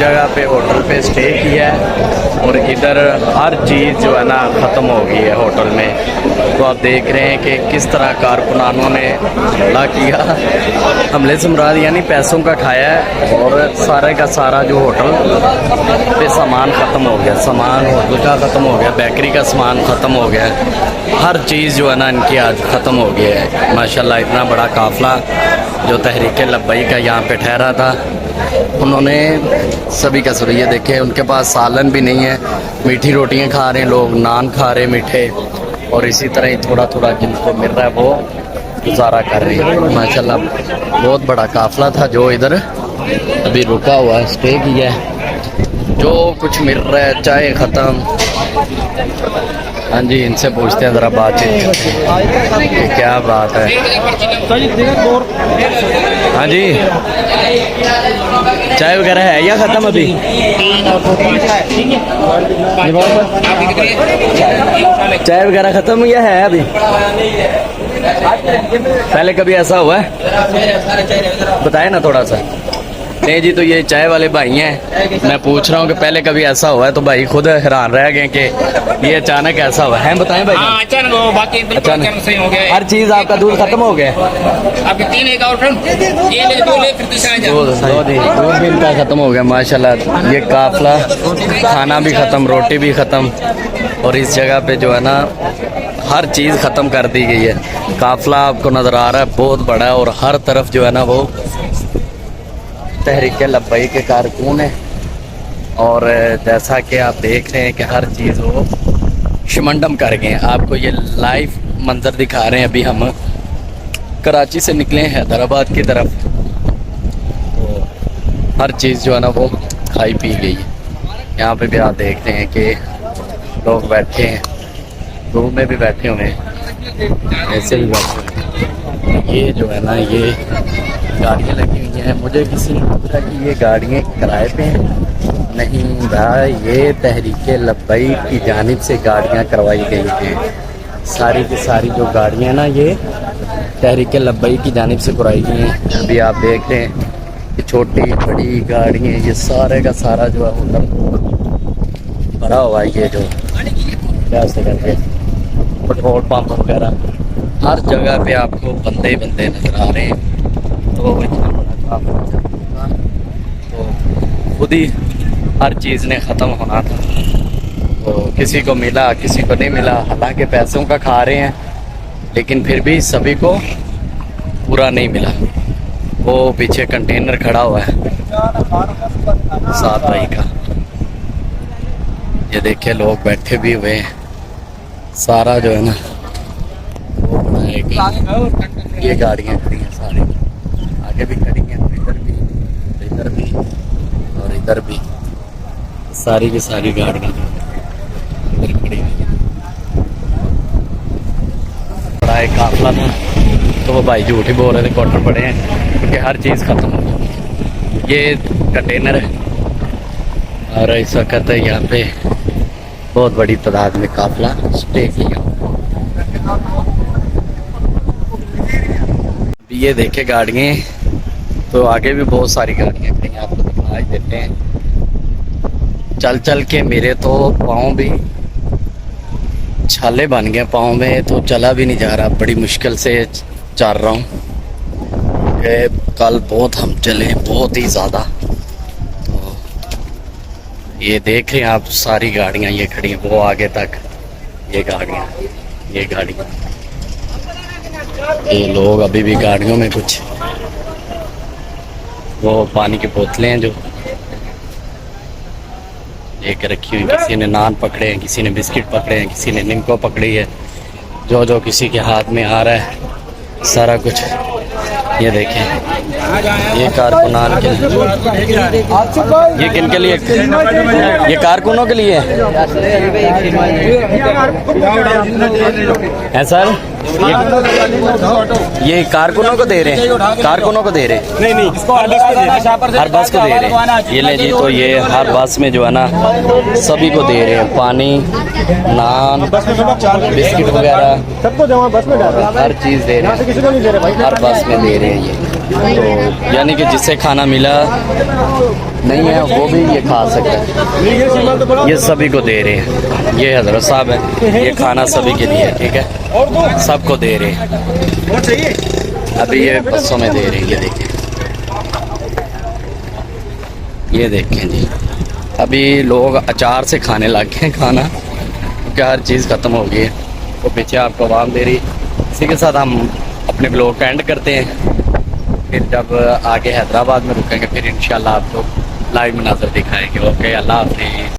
जगह पे होटल पे स्टे किया है और इधर हर चीज़ जो है ना ख़त्म हो गई है होटल में। तो आप देख रहे हैं कि किस तरह कारकुनानों ने हमला किया, हमले से मुराद यानी पैसों का खाया है और सारे का सारा जो होटल पे सामान ख़त्म हो गया, सामान होटल का ख़त्म हो गया, बेकरी का सामान ख़त्म हो गया, हर चीज़ जो है ना इनकी आज ख़त्म हो गया है। माशाल्लाह इतना बड़ा काफ़िला जो तहरीक लब्बई का यहाँ पे ठहरा था, उन्होंने सभी का सभी ये देखे, उनके पास सालन भी नहीं है, मीठी रोटियाँ खा रहे हैं लोग, नान खा रहे हैं मीठे, और इसी तरह ही थोड़ा थोड़ा जिनको मिल रहा है वो गुजारा कर रही है। माशाल्लाह बहुत बड़ा काफ़िला था जो इधर अभी रुका हुआ है, स्टे किया है। जो कुछ मिल रहा है, चाय ख़त्म। हाँ जी, इनसे पूछते हैं ज़रा, बातचीत करते हैं कि क्या बात है। हाँ जी, चाय वगैरह है या ख़त्म अभी? चाय वगैरह ख़त्म या है अभी? पहले कभी ऐसा हुआ है? बताए ना थोड़ा सा। नहीं जी, तो ये चाय वाले भाई हैं, मैं पूछ रहा हूँ कि पहले कभी ऐसा हुआ है? तो भाई खुद हैरान रह गए कि ये अचानक ऐसा हुआ है। बताएं भाई। हाँ, अचानक हो, बाकी अचानक सही हो गया। हर चीज़ आपका दूध खत्म हो गया? आपके 3 एक और ये ले, 2 ले, फिर तीसरा दूध भी इनका ख़त्म हो गया। माशाल्लाह ये काफ़िला, खाना भी ख़त्म, रोटी भी ख़त्म, और इस जगह पे जो है ना हर चीज़ ख़त्म कर दी गई है। काफ़िला आपको नज़र आ रहा है बहुत बड़ा है और हर तरफ जो है ना वो तहरीक लब्बई के कारकुन है। और जैसा कि आप देख रहे हैं कि हर चीज़ वो शमंडम कर गए हैं। आपको ये लाइव मंजर दिखा रहे हैं। अभी हम कराची से निकले हैं हैदराबाद की तरफ, तो हर चीज़ जो है ना वो खाई पी गई है। यहाँ पे भी आप देख रहे हैं कि लोग बैठे हैं, रूम में भी बैठे हुए हैं, ऐसे भी बैठे हुए हैं। ये जो है ना ये गाड़ियाँ लगी हुई हैं। मुझे किसी ने पूछा कि ये गाड़ियाँ किराए पे हैं? नहीं भाई, ये तहरीक लब्बई की जानिब से गाड़ियाँ करवाई गई हैं। सारी की सारी जो गाड़ियाँ ना ये तहरीक लब्बई की जानिब से कराई गई हैं। अभी आप देख रहे हैं कि छोटी बड़ी गाड़ियाँ, ये सारे का सारा जो है होटल भरा हुआ है। ये जो क्या से करके पेट्रोल पंप वगैरह हर जगह पे आपको बंदे ही बंदे नज़र आ रहे हैं। तो इतना बड़ा काम तो खुद ही हर चीज़ ने ख़त्म होना था, तो किसी को मिला किसी को नहीं मिला। हालांकि पैसों का खा रहे हैं लेकिन फिर भी सभी को पूरा नहीं मिला। वो पीछे कंटेनर खड़ा हुआ है 7 भाई का, ये देखिए लोग बैठे भी हुए हैं। सारा जो है ना वो बनाएगा। ये गाड़ियाँ खड़ी हैं सारी, आगे भी खड़ी हैं, इधर भी और इधर भी, सारी की सारी गाड़ियाँ इधर खड़ी हुई हैं। बड़ा एक काफ़िला था, तो वो भाई झूठ ही बोल रहे थे, क्वार्टर पड़े हैं क्योंकि हर चीज़ ख़त्म हो गई। ये कंटेनर है और इस वक्त यहाँ पे बहुत बड़ी तादाद में काफ़िला स्टे किया। ये देखे गाड़ियाँ, तो आगे भी बहुत सारी गाड़ियाँ खड़ी हैं, आपको दिखाई देते हैं। चल चल के मेरे तो पाँव भी छाले बन गए पाँव में, तो चला भी नहीं जा रहा, बड़ी मुश्किल से चल रहा हूँ। कल बहुत हम चले, बहुत ही ज़्यादा। तो ये देख रहे हैं आप, सारी गाड़ियाँ ये खड़ी हैं, वो आगे तक ये गाड़ियाँ, ये गाड़ियाँ, ये लोग अभी भी गाड़ियों में कुछ वो पानी की बोतलें हैं जो एक रखी हुई, किसी ने नान पकड़े हैं, किसी ने बिस्किट पकड़े हैं, किसी ने निमको पकड़ी है, जो जो किसी के हाथ में आ रहा है सारा कुछ। ये देखें, ये कारकुनान के लिए, ये किन के लिए? ये कारकुनों के लिए है सर। ये कारकुनों को दे रहे हैं, कारकुनों को दे रहे हैं? नहीं, इसको हर बस को दे रहे हैं। ये ले जी, तो ये हर बस में जो है ना सभी को दे रहे हैं, पानी, नान, बिस्किट वगैरह, सबको जमा बस में डाल रहे हैं, हर चीज़ दे रहे हैं, हर बस में दे रहे हैं। ये तो यानी कि जिसे खाना मिला नहीं है वो भी ये खा सकता है। ये सभी को दे रहे हैं, ये हजरत साहब है, ये खाना सभी के लिए है, ठीक है, सबको दे रहे हैं। अभी ये बसों में दे रहे हैं, ये देखें, ये देखें जी। अभी लोग अचार से खाने लग गए हैं खाना, क्योंकि हर चीज़ ख़त्म हो गई है। तो पीछे आपको आवाम दे रही। इसी के साथ हम अपने ब्लॉग का एंड करते हैं। फिर जब आगे हैदराबाद में रुकेंगे फिर इंशाल्लाह आपको लाइव मनाज़र दिखाएंगे। ओके, अल्लाह हाफिज़।